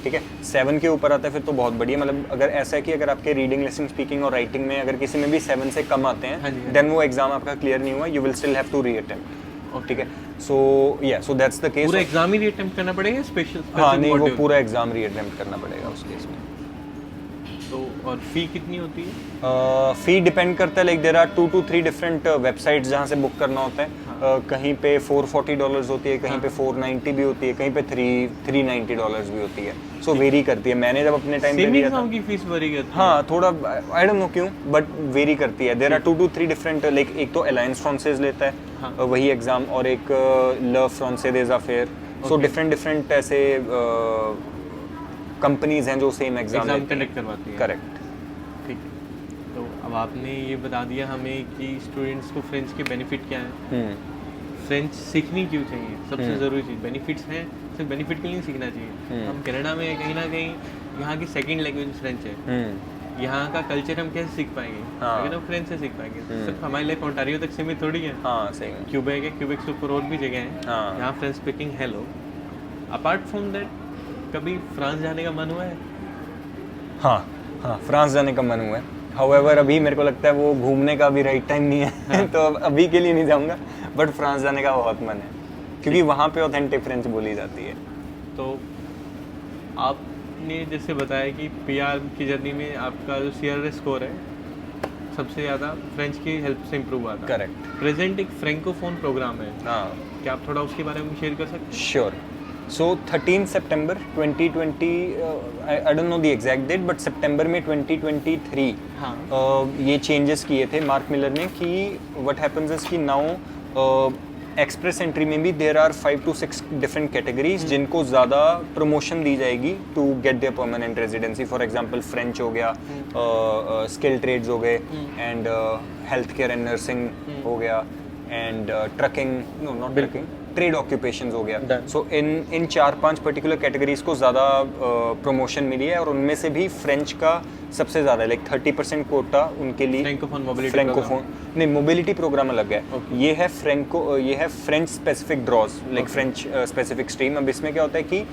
ठीक है। 7 के ऊपर आता है फिर तो बहुत बढ़िया। मतलब अगर ऐसा है कि अगर आपके रीडिंग, लिसनिंग, स्पीकिंग और राइटिंग में अगर किसी में भी 7 से कम आते हाँ जी, हैं, हाँ देन वो एग्जाम आपका क्लियर नहीं हुआ, you will still have to reattempt. ठीक है। So that's the case. पूरा एग्जाम ही रीअटेम्प्ट करना पड़ेगा स्पेशल? हाँ, नहीं, वो पूरा एग्जाम रीअटेम्प्ट करना पड़ेगा उस केस में। तो और फी कितनी होती है? फ़ी डिपेंड करता है, like there are 2 to 3 different websites जहाँ से बुक करना होता है। कहीं पे $440 होती है, कहीं पे $490 भी होती है, कहीं पे $390 भी होती है। सो वेरी करती है। मैंने जब अपने टाइम पे सेम लिया था, एग्जाम की फीस वेरी करती है? हाँ, थोड़ा आई डोंट नो क्यों, बट वेरी करती है। There are 2 to 3 different, like एक तो अलायंस फ्रांसेज लेता है हाँ। वही एग्जाम, और एक लव फ्रांसेज अफेयर। सो डिफरेंट ऐसे कंपनीज हैं जो सेम एग्जाम कंडक्ट करवाती है। करेक्ट। ठीक है। तो अब आपने ये बता दिया हमें कि स्टूडेंट्स को फ्रेंच के बेनिफिट क्या हैं, फ्रेंच सीखनी क्यों चाहिए, सबसे ज़रूरी चीज़ बेनिफिट्स हैं, सिर्फ बेनिफिट के लिए नहीं सीखना चाहिए। हम कनाडा में कहीं ना कहीं यहाँ की सेकंड लैंग्वेज फ्रेंच है, यहाँ का कल्चर हम कैसे सीख पाएंगे? हाँ। अगर हम फ्रेंच से सीख पाएंगे। सिर्फ हमारे लिए ओंटारियो तक सीमित थोड़ी है। हाँ, सही है। क्यूबेक है, क्यूबेक से ऊपर और भी जगह हैं हाँ। यहाँ फ्रेंच स्पीकिंग है लोग। अपार्ट फ्रॉम दैट, कभी फ्रांस जाने का मन हुआ है? हाँ, फ्रांस जाने का मन हुआ है। हाउएवर अभी मेरे को लगता है वो घूमने का भी राइट टाइम नहीं है। तो अभी के लिए नहीं जाऊँगा, बट फ्रांस जाने का बहुत मन है, क्योंकि वहाँ पे ऑथेंटिक फ्रेंच बोली जाती है। तो आपने जैसे बताया कि PR की जर्नी में आपका जो CRS स्कोर है सबसे ज़्यादा फ्रेंच की हेल्प से इम्प्रूव हुआ था। करेक्ट। प्रेजेंट एक फ्रेंकोफोन प्रोग्राम है, हाँ, क्या आप थोड़ा उसके बारे में शेयर कर सकते हैं? Sure. So 13 September 2020, I don't know the exact date, but सितंबर में 2023 हाँ। ये चेंजेस किए थे मार्क मिलर ने कि व्हाट हैपेंस इज कि नाउ एक्सप्रेस एंट्री में भी there are 5 to 6 different categories जिनको ज़्यादा प्रमोशन दी जाएगी to get their permanent residency. For example French हो गया, स्किल ट्रेड्स हो गए, and health care and nursing हो गया, and trucking, no not trucking, trade occupations हो गया. सो इन 4-5 पर्टिकुलर कैटेगरीज को ज़्यादा प्रमोशन मिली है, और उनमें से भी फ्रेंच का सबसे ज़्यादा है. लाइक 30% कोटा उनके लिए फ्रेंकोफोन नहीं, मोबिलिटी प्रोग्राम अलग है. ये है French specific draws, like French specific stream. अब इसमें क्या होता है कि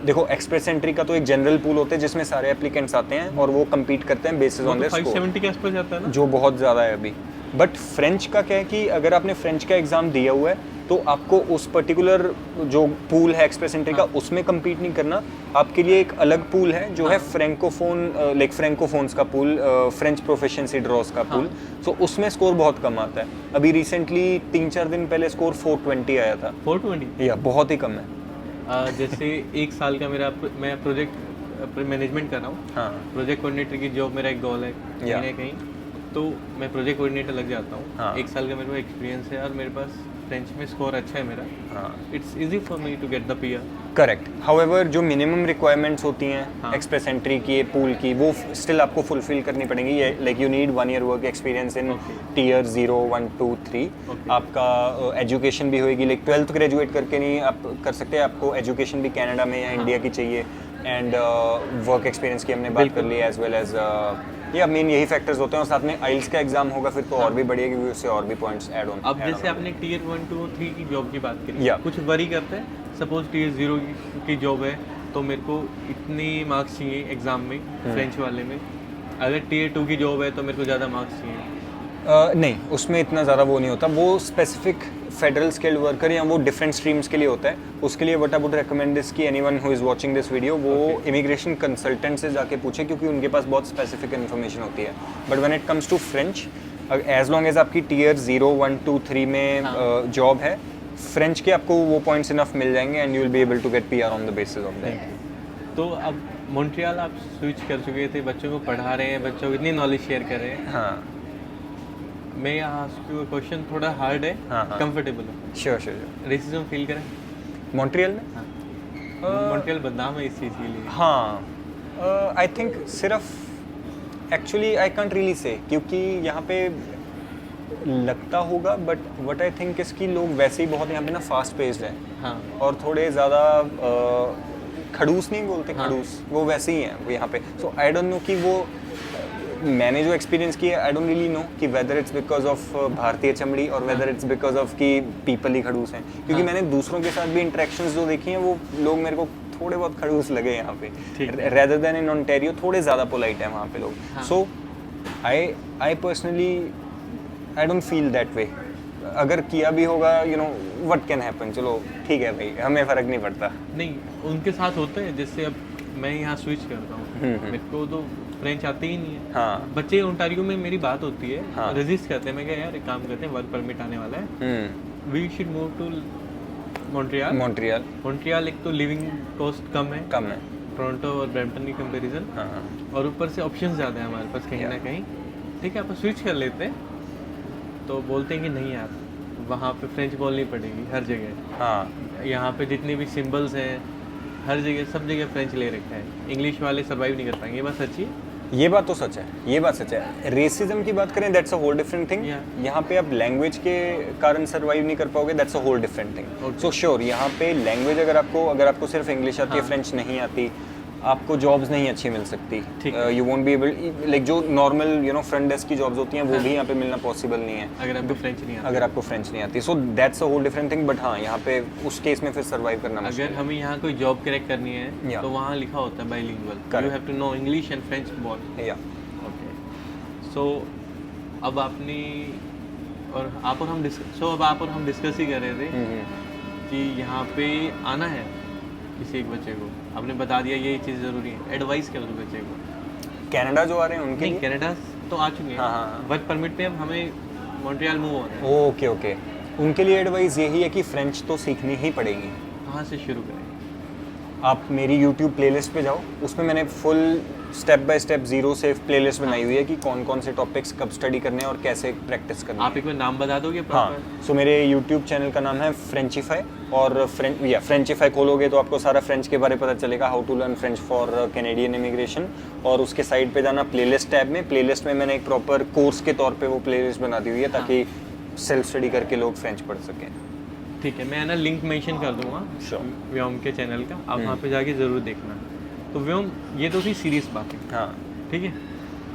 देखो, एक्सप्रेस एंट्री का तो एक जनरल पूल होता है जिसमें सारे एप्लीकेंट्स आते हैं और वो compete करते हैं बेसिस ऑन देयर स्कोर. 570 के आसपास जाता है ना, जो बहुत ज़्यादा है अभी. बट फ्रेंच का क्या है कि अगर आपने फ्रेंच का एग्ज़ाम दिया हुआ है तो आपको उस पर्टिकुलर जो पूल है एक्सप्रेस एंट्री का, उसमें compete नहीं करना. आपके लिए एक अलग पूल है जो है फ्रेंकोफोन, लाइक फ्रेंकोफोन्स का पूल, फ्रेंच प्रोफिशिएंसी ड्रॉज का पूल. सो उसमें स्कोर बहुत कम आता है. अभी रिसेंटली 3-4 दिन पहले स्कोर 420 आया था. 420 या बहुत ही कम है. जैसे 1 साल का मैं प्रोजेक्ट मैनेजमेंट कर रहा हूँ. हाँ, प्रोजेक्ट कोऑर्डिनेटर की जॉब मेरा एक गोल है कहीं ना कहीं, तो मैं प्रोजेक्ट कोऑर्डिनेटर लग जाता हूँ. हाँ. 1 साल का मेरे को एक्सपीरियंस है और मेरे पास फ्रेंच में स्कोर अच्छा है मेरा. हाँ, it's easy for me to get the PR. Correct. However जो मिनिमम रिक्वायरमेंट्स होती हैं हाँ. एक्सप्रेस एंट्री की, पूल की, वो स्टिल आपको फुलफिल करनी पड़ेंगी. Like you need 1 year work experience in tier 0, 1, 2, 3. आपका एजुकेशन भी होएगी, लाइक 12th ग्रेजुएट करके नहीं आप कर सकते. आपको एजुकेशन भी कनाडा में या इंडिया की चाहिए, एंड वर्क एक्सपीरियंस की हमने बात कर ली, एज वेल एज ये मेन यही फैक्टर्स होते हैं. और साथ में आइल्स का एग्जाम होगा फिर तो और भी बढ़िया, क्योंकि उससे और भी पॉइंट्स ऐड ऑन. अब जैसे आपने टियर 1, 2 और 3 की जॉब की बात करी, Yeah. कुछ वरी करते हैं. सपोज टियर 0 की जॉब है तो मेरे को इतने मार्क्स चाहिए एग्जाम में फ्रेंच वाले में. अगर टियर 2 की जॉब है तो मेरे को ज़्यादा मार्क्स चाहिए. नहीं, उसमें इतना ज़्यादा वो नहीं होता. वो स्पेसिफिक फेडरल स्किल्ड वर्कर या वो डिफरेंट स्ट्रीम्स के लिए होता है. उसके लिए what I would recommend this कि anyone who is watching this video वो इमिग्रेशन कंसल्टेंट से जाके पूछे, क्योंकि उनके पास बहुत स्पेसिफिक इन्फॉर्मेशन होती है. But when it comes to French, as long as आपकी टियर 0, 1, 2, 3 में जॉब है, फ्रेंच के आपको वो पॉइंट्स इनफ मिल जाएंगे, and you will be able to get PR on the basis of that. तो अब मॉन्ट्रियल आप स्विच कर चुके थे, बच्चों को पढ़ा रहे हैं, बच्चों को इतनी नॉलेज शेयर कर रहे हैं. हाँ, मैं यहाँ क्वेश्चन थोड़ा हार्ड है, कंफर्टेबल हो. श्योर. रेसिज्म फील करें? मॉन्ट्रियल में मॉन्ट्रियल बदनाम है इस चीज़ के लिए. हाँ, आई थिंक सिर्फ actually I can't really say, क्योंकि यहाँ पे लगता होगा, बट व्हाट आई थिंक इसकी लोग वैसे ही बहुत यहाँ पे ना फास्ट पेस्ड हैं. हाँ. और थोड़े ज़्यादा खड़ूस नहीं बोलते, खड़ूस वो वैसे ही हैं वो यहाँ पे. सो आई डोंट नो कि वो मैंने जो एक्सपीरियंस किया, आई डोंट रियली नो कि वेदर इट्स बिकॉज ऑफ भारतीय चमड़ी और वेदर इट्स बिकॉज ऑफ कि पीपल ही खड़ूस हैं. क्योंकि मैंने दूसरों के साथ भी इंटरेक्शंस जो देखी हैं, वो लोग मेरे को थोड़े बहुत खड़ूस लगे यहाँ पे, रेदर देन इन ओंटारियो थोड़े ज़्यादा पोलाइट है वहाँ पे लोग. So I personally I don't feel that way. अगर किया भी होगा, you know what can happen, चलो ठीक है भाई, हमें फ़र्क नहीं पड़ता. नहीं, उनके साथ होता है. जैसे अब मैं यहाँ स्विच करता हूँ, मेरे को तो फ्रेंच आते ही नहीं है. हाँ. बच्चे ओंटारियो में मेरी बात होती है, हाँ. रेजिस्ट करते हैं. मैं क्या यार एक काम करते हैं, वर्क परमिट आने वाला है, we should move to Montreal. Montreal एक तो लिविंग कॉस्ट कम है टोरंटो और ब्रैम्पटन की कंपैरिजन. हाँ. और ऊपर से ऑप्शंस ज़्यादा है हमारे पास कहीं ना कहीं. ठीक है, आप स्विच कर लेते हैं तो बोलते हैं कि नहीं यार, वहाँ पे फ्रेंच बोलनी पड़ेगी हर जगह. हाँ. यहाँ पे जितने भी सिंबल्स हैं हर जगह, सब जगह फ्रेंच ले रखा है. इंग्लिश वाले सर्वाइव नहीं कर पाएंगे. ये बात सच्ची है. ये बात तो सच है, ये बात सच है. रेसिज्म की बात करें, that's a whole different thing. यहाँ पे आप लैंग्वेज के कारण सर्वाइव नहीं कर पाओगे, that's a whole different thing. So sure, यहाँ पे लैंग्वेज अगर आपको सिर्फ इंग्लिश आती है, फ्रेंच नहीं आती, आपको जॉब्स नहीं अच्छी मिल सकती. You won't be able, like जो normal you know front desk की जॉब्स होती हैं वो भी यहाँ पे मिलना पॉसिबल नहीं है अगर आपको फ्रेंच नहीं आती. So that's a whole different thing. But हाँ, यहाँ पे उस केस में फिर सर्वाइव करना मुश्किल. अगर हमें यहाँ कोई जॉब क्रैक करनी है तो वहाँ लिखा होता है bilingual, you have to know English and French both. या ओके. सो अब आपने और आप और हम डिस्कस ही कर रहे थे कि यहाँ पे आना है किसी एक बच्चे को. आपने बता दिया ये चीज़ ज़रूरी है. एडवाइस क्या उस बच्चे को? कनाडा जो आ रहे हैं उनके लिए? कनाडा तो आ चुके हैं. हाँ. वर्क परमिट पे अब हमें मॉन्ट्रियल मूव होना है. ओके. उनके लिए एडवाइस यही है कि फ्रेंच तो सीखनी ही पड़ेगी. कहाँ से शुरू करें? आप मेरी YouTube प्लेलिस्ट पे जाओ, उसमें मैंने full step by step zero से प्लेलिस्ट बनाई हुई है कि कौन कौन से टॉपिक्स कब स्टडी करने हैं और कैसे प्रैक्टिस करनी आप है। एक बार नाम बता दोगे हाँ, प्रॉपर? सो मेरे यूट्यूब चैनल का नाम है फ्रेंचिफाई, और फ्रेंचिफाई खोलोगे तो आपको सारा फ्रेंच के बारे में पता चलेगा, how to learn French for Canadian immigration. और उसके साइड पे जाना प्लेलिस्ट टैब में, प्लेलिस्ट में मैंने एक प्रॉपर कोर्स के तौर पे वो प्लेलिस्ट बना दी हुई है ताकि सेल्फ स्टडी करके लोग फ्रेंच पढ़ सकें। ठीक है, मैं ना लिंक मेंशन कर दूंगा Sure. व्योम के चैनल का, आप वहाँ पे जाके ज़रूर देखना। तो व्योम, ये तो थी सीरियस बातें, हाँ, ठीक है।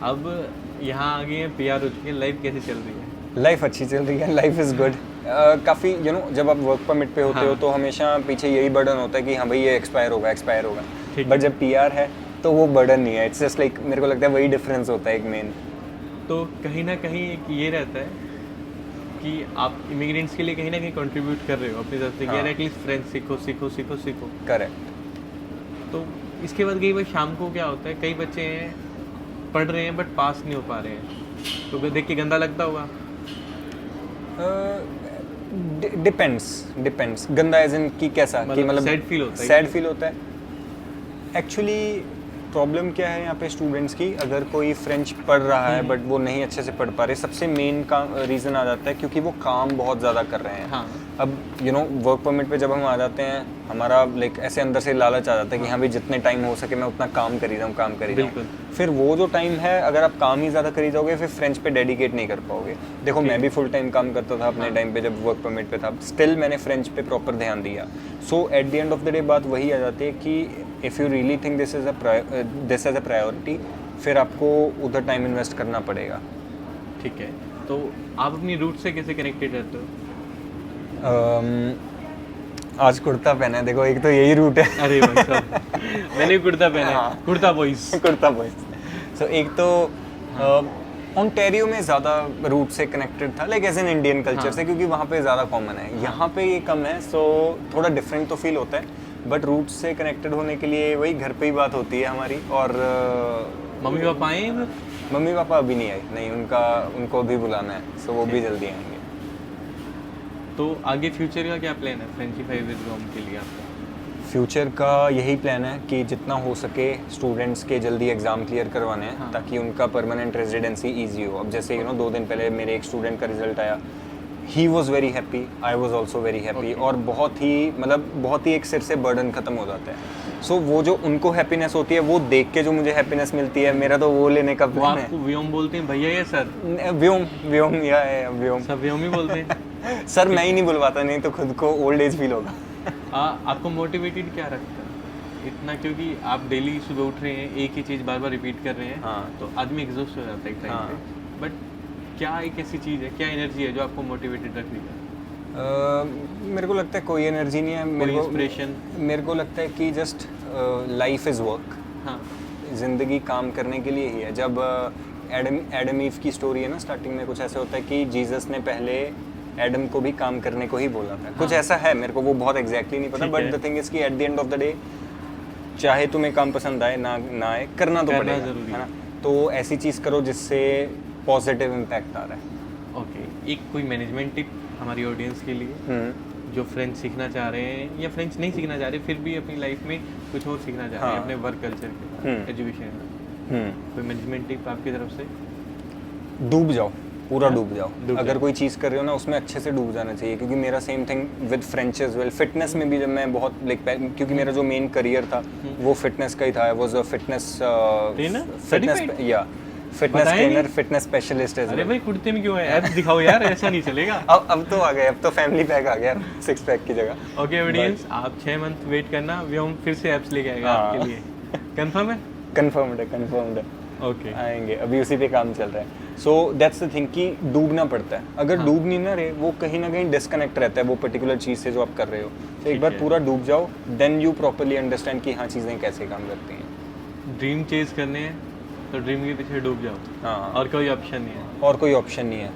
अब यहाँ आ गए हैं, PR हो चुके हैं, लाइफ कैसी चल रही है? लाइफ अच्छी चल रही है, लाइफ इज़ गुड। काफ़ी जब आप वर्क परमिट पे होते हो तो हमेशा पीछे यही बर्डन होता है कि हाँ भाई ये एक्सपायर होगा। ठीक बट जब PR है तो वो बर्डन नहीं है, इट्स जस्ट लाइक, मेरे को लगता है वही डिफरेंस होता है एक मेन। तो कहीं ना कहीं एक ये रहता है कि आप इमिग्रेंट्स के लिए कहीं ना कहीं कंट्रीब्यूट कर रहे हो अपनी तरफ से, कि यार एटलीस्ट फ्रेंच सीखो सीखो सीखो सीखो। करेक्ट। तो इसके बाद कई बार शाम को क्या होता है, कई बच्चे हैं पढ़ रहे हैं बट पास नहीं हो पा रहे हैं, तो देख के गंदा लगता होगा? डिपेंड्स गंदा एज इन की कैसा, कि मतलब सैड फील होता है? सैड फील होता है। एक्चुअली प्रॉब्लम क्या है यहाँ पे स्टूडेंट्स की, अगर कोई फ्रेंच पढ़ रहा है बट वो नहीं अच्छे से पढ़ पा रहे, सबसे मेन का रीज़न आ जाता है क्योंकि वो काम बहुत ज़्यादा कर रहे हैं। हाँ। अब वर्क परमिट पे जब हम आ जाते हैं, हमारा लाइक ऐसे अंदर से लालच आ जाता है कि हाँ भाई जितने टाइम हो सके मैं उतना काम कर ही रहा हूँ। फिर वो जो टाइम है, अगर आप काम ही ज़्यादा करी जाओगे फिर फ्रेंच पे डेडिकेट नहीं कर पाओगे। देखो मैं भी फुल टाइम काम करता था अपने टाइम पे जब वर्क परमिट पे था, स्टिल मैंने फ्रेंच पे प्रॉपर ध्यान दिया। So at the end of the day बात वही आ जाती है कि if you really think this is a priority, फिर आपको उधर टाइम इन्वेस्ट करना पड़ेगा। ठीक है, तो आप अपनी रूट से कैसे कनेक्टेड रहते हो? आज कुर्ता पहना है, देखो एक तो यही रूट है। अरे भाई साहब, मैंने कुर्ता पहना है, kurta boys. Kurta boys. So एक तो ओंटारियो में ज़्यादा रूट से कनेक्टेड था, like as an Indian culture से, क्योंकि वहाँ पे ज़्यादा कॉमन है। यहाँ पे ये कम है, सो थोड़ा डिफरेंट तो फील होता है। बट रूट से कनेक्टेड होने के लिए वही घर पे ही बात होती है हमारी। और मम्मी पापा आए इधर? मम्मी पापा अभी नहीं आए, नहीं, उनको अभी बुलाना है, सो वो भी जल्दी आएंगे। तो आगे फ्यूचर का क्या प्लान है फ्रेंचिफाई विद व्योम के लिए आपका? फ्यूचर का यही प्लान है कि जितना हो सके स्टूडेंट्स के जल्दी एग्ज़ाम क्लियर करवाने हैं, ताकि उनका परमानेंट रेजिडेंसी ईजी हो। अब जैसे 2 दिन पहले मेरे एक स्टूडेंट का रिजल्ट आया, he was very happy, I was also very happy, और बहुत ही एक सिर से बर्डन ख़त्म हो जाता है। सो वो जो उनको हैप्पीनेस होती है, वो देख के जो मुझे हैप्पीनेस मिलती है, मेरा तो वो लेने का प्लान है। आपको व्योम बोलते हैं भैया या सर? व्योम या व्योम, सब व्योम ही बोलते हैं। सर मैं ही नहीं बुलवाता, नहीं तो खुद को ओल्ड एज फील होगा। आपको मोटिवेटेड क्या रखता है इतना? क्योंकि आप डेली सुबह उठ रहे हैं, एक ही चीज़ बार बार रिपीट कर रहे हैं, तो आदमी एग्जॉस्ट हो जाता है एक टाइम पे। बट क्या एक ऐसी चीज़ है, क्या एनर्जी है जो आपको मोटिवेटेड रख रही है? मेरे को लगता है कोई एनर्जी नहीं है, मेरे को लगता है कि जस्ट लाइफ इज़ वर्क। हाँ, ज़िंदगी काम करने के लिए ही है। जब एडम ईव की स्टोरी है ना, स्टार्टिंग में कुछ ऐसा होता है कि जीसस ने पहले एडम को भी काम करने को ही बोला था। कुछ ऐसा है, मेरे को वो बहुत एग्जैक्टली नहीं पता, बट द थिंग इज़ कि eight the end of the day, चाहे तुम्हें काम पसंद आए ना आए, करना तो पड़ेगा, है ना। तो ऐसी चीज़ करो जिससे पॉजिटिव इम्पैक्ट आ रहा है। ओके, एक कोई मैनेजमेंट टिप हमारी ऑडियंस के लिए जो फ्रेंच सीखना चाह रहे हैं या फ्रेंच नहीं सीखना चाह रहे, फिर भी अपनी लाइफ में कुछ और सीखना चाह रहे हैं अपने वर्क कल्चर के बाद, एजुकेशन में, कोई मैनेजमेंट टिप आपकी तरफ से? डूब जाओ, पूरा डूब जाओ। अगर कोई चीज़ कर रहे हो ना, उसमें अच्छे से डूब जाना चाहिए। क्योंकि मेरा same thing with French as well. Fitness में भी जब मैं बहुत क्योंकि मेरा जो मेन करियर था वो फिटनेस का ही था। I was a fitness trainer, fitness specialist as well. अरे भाई कुर्ते में क्यों है यार, दिखाओ यार, ऐसा नहीं चलेगा। अब तो आ गए, अब तो फैमिली पैक आ गया 6 पैक की जगह। ओके ऑडियंस, आप 6 मंथ वेट करना, व्योम फिर से एप्स लेके आएगा आपके लिए। कंफर्म है? कंफर्म्ड है। ओके, आएंगे, अभी उसी पे काम चल रहा है। सो दैट्स द थिंग कि डूबना पड़ता है। अगर डूब नहीं ना रहे, वो कहीं ना कहीं डिस्कनेक्ट रहता है वो पर्टिकुलर चीज़ से जो आप कर रहे हो। तो एक बार पूरा डूब जाओ, देन यू प्रॉपर्ली अंडरस्टैंड कि हाँ चीज़ें कैसे काम करती हैं। ड्रीम चेज करने हैं तो ड्रीम के पीछे डूब जाओ। हाँ, और कोई ऑप्शन नहीं है। और कोई ऑप्शन नहीं है।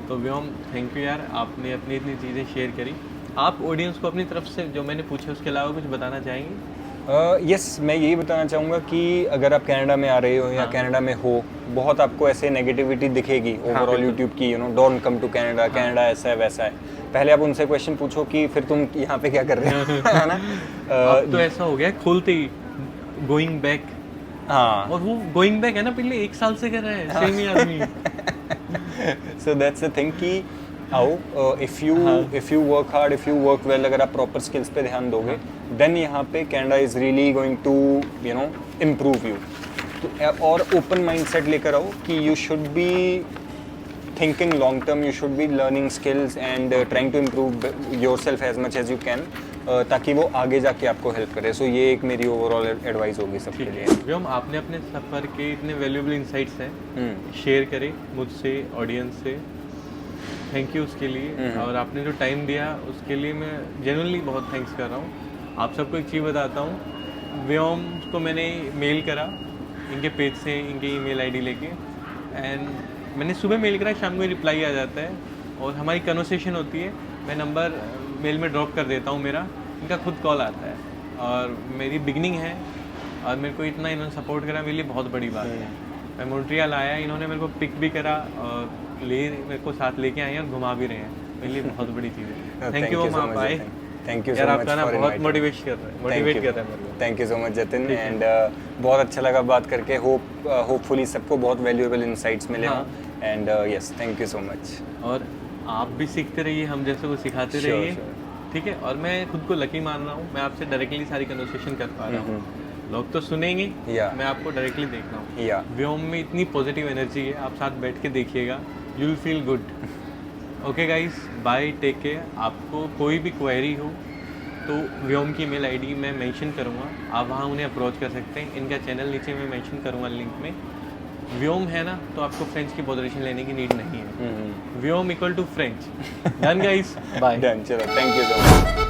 तो व्योम, थैंक यू यार, आपने अपनी इतनी चीज़ें शेयर करी। आप ऑडियंस को अपनी तरफ से जो मैंने पूछा उसके अलावा कुछ बताना चाहेंगे? यस, मैं यही बताना चाहूँगा कि अगर आप कनाडा में आ रहे हो या कनाडा में हो, बहुत आपको ऐसे नेगेटिविटी दिखेगी ओवरऑल यूट्यूब की, don't come to Canada, Canada ऐसा है वैसा है। पहले आप उनसे क्वेश्चन पूछो कि फिर तुम यहाँ पे क्या कर रहे हो, है ना। अब तो ऐसा हो गया खोलते ही गोइंग बैक हाँ और वो गोइंग बैक है ना, पहले 1 साल से कर रहा है सेम ही आदमी। सो दैट्स द थिंग कि आओ, if you work hard, if you work well, अगर आप प्रॉपर स्किल्स पे ध्यान दोगे, देन यहाँ पे Canada is really going to you know improve you. तो और ओपन माइंडसेट लेकर आओ कि you should be thinking long term, you should be learning skills and trying to improve yourself as much as you can, ताकि वो आगे जाके आपको हेल्प करे। सो ये एक मेरी ओवरऑल एडवाइस होगी सबके लिए। व्योम, आपने अपने सफ़र के इतने वैल्यूएबल इंसाइट्स हैं शेयर करे मुझसे, ऑडियंस से, थैंक यू उसके लिए। और आपने जो टाइम दिया उसके लिए मैं जेन्युइनली बहुत थैंक्स कर रहा हूँ। आप सबको एक चीज़ बताता हूँ, व्योम को मैंने मेल करा इनके पेज से, इनके ईमेल आईडी लेके, एंड मैंने सुबह मेल करा, शाम को रिप्लाई आ जाता है और हमारी कन्वर्सेशन होती है। मैं नंबर मेल में ड्रॉप कर देता हूँ मेरा, इनका खुद कॉल आता है, और मेरी बिगनिंग है और मेरे को इतना इन्होंने सपोर्ट करा, मेरे लिए बहुत बड़ी बात है। मैं मॉन्ट्रियल आया, इन्होंने मेरे को पिक भी करा और मेरे को साथ लेके आए हैं और घुमा भी रहे हैं, मेरे लिए बहुत बड़ी चीज़ है। Thank you ma'am, bye. Thank you यार, सो मच आपका ना बहुत मोटिवेट कर रहा है मेरे को। Thank you so much Jatin, and बहुत अच्छा लगा बात करके। होपफुली सबको बहुत वैल्यूएबल इंसाइट्स मिले हों, and yes, thank you so much. और आप भी सीखते रहिए, हम जैसे को सिखाते रहिए, ठीक है। और मैं खुद को लकी मान रहा हूँ, मैं आपसे डायरेक्टली सारी कन्वर्सेशन कर पा रहा हूँ। लोग तो सुनेंगे, मैं आपको डायरेक्टली देख रहा हूँ। व्योम में इतनी पॉजिटिव एनर्जी है, आप साथ बैठ के देखिएगा, you will feel good. Okay guys, bye, take care. आपको कोई भी क्वेरी हो तो व्योम की मेल आईडी मैं मेंशन करूँगा, आप वहाँ उन्हें अप्रोच कर सकते हैं। इनका चैनल नीचे मैं मेंशन करूँगा लिंक में। व्योम है ना, तो आपको फ्रेंच की पोजीशन लेने की नीड नहीं है। Vyom equal to French. Done guys, bye. Done, चलो, थैंक यू सो मच।